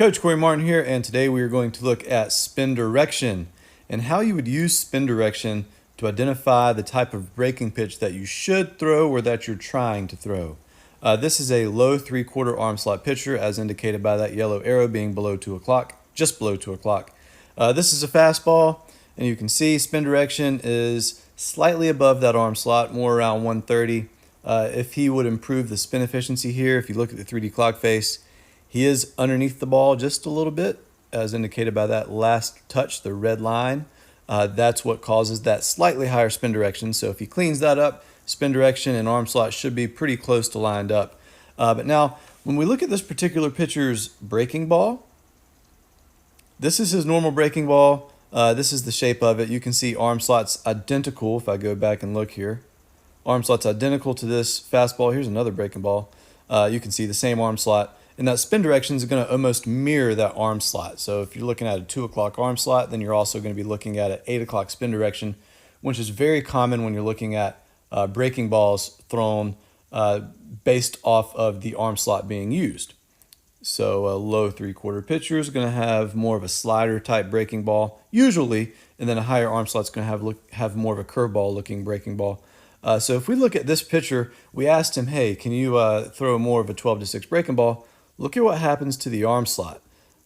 Coach Corey Martin here, and today we are going to look at spin direction and how you would use spin direction to identify the type of breaking pitch that you should throw or that you're trying to throw. This is a low 3/4 arm slot pitcher, as indicated by that yellow arrow being below 2 o'clock, just below 2 o'clock. This is a fastball, and you can see spin direction is slightly above that arm slot, more around 130. If he would improve the spin efficiency here, if you look at the 3D clock face, he is underneath the ball just a little bit, as indicated by that last touch, the red line. That's what causes that slightly higher spin direction. So if he cleans that up, spin direction and arm slot should be pretty close to lined up. But now, when we look at this particular pitcher's breaking ball, this is his normal breaking ball. This is the shape of it. You can see arm slot's identical. If I go back and look here, arm slot's identical to this fastball. Here's another breaking ball. You can see the same arm slot. And that spin direction is going to almost mirror that arm slot. So if you're looking at a 2 o'clock arm slot, then you're also going to be looking at an 8 o'clock spin direction, which is very common when you're looking at breaking balls thrown based off of the arm slot being used. So a low 3/4 pitcher is going to have more of a slider type breaking ball, usually, and then a higher arm slot is going to have more of a curveball looking breaking ball. So if we look at this pitcher, we asked him, hey, can you throw more of a 12-6 breaking ball? Look at what happens to the arm slot.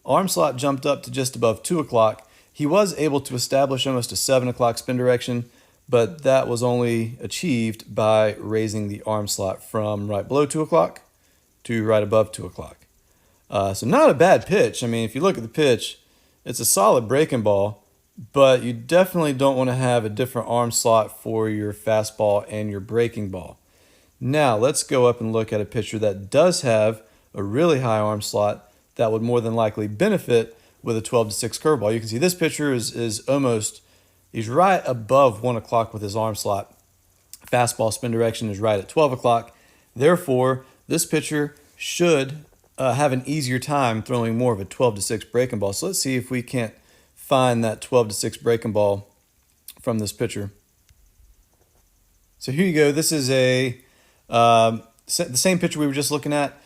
Arm slot jumped up to just above 2 o'clock. He was able to establish almost a 7 o'clock spin direction, but that was only achieved by raising the arm slot from right below 2 o'clock to right above 2 o'clock. So not a bad pitch. I mean, if you look at the pitch, it's a solid breaking ball, but you definitely don't want to have a different arm slot for your fastball and your breaking ball. Now, let's go up and look at a pitcher that does have a really high arm slot that would more than likely benefit with a 12-6 curveball. You can see this pitcher is almost, he's right above 1 o'clock with his arm slot. Fastball spin direction is right at 12 o'clock. Therefore, this pitcher should have an easier time throwing more of a 12-6 breaking ball. So let's see if we can't find that 12-6 breaking ball from this pitcher. So here you go. This is the same pitcher we were just looking at.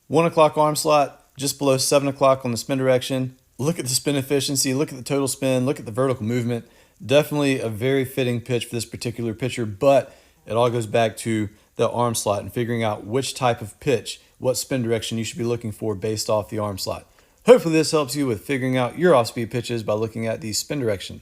1 o'clock arm slot, just below 7 o'clock on the spin direction. Look at the spin efficiency, look at the total spin, look at the vertical movement. Definitely a very fitting pitch for this particular pitcher, but it all goes back to the arm slot and figuring out which type of pitch, what spin direction you should be looking for based off the arm slot. Hopefully this helps you with figuring out your off-speed pitches by looking at the spin direction.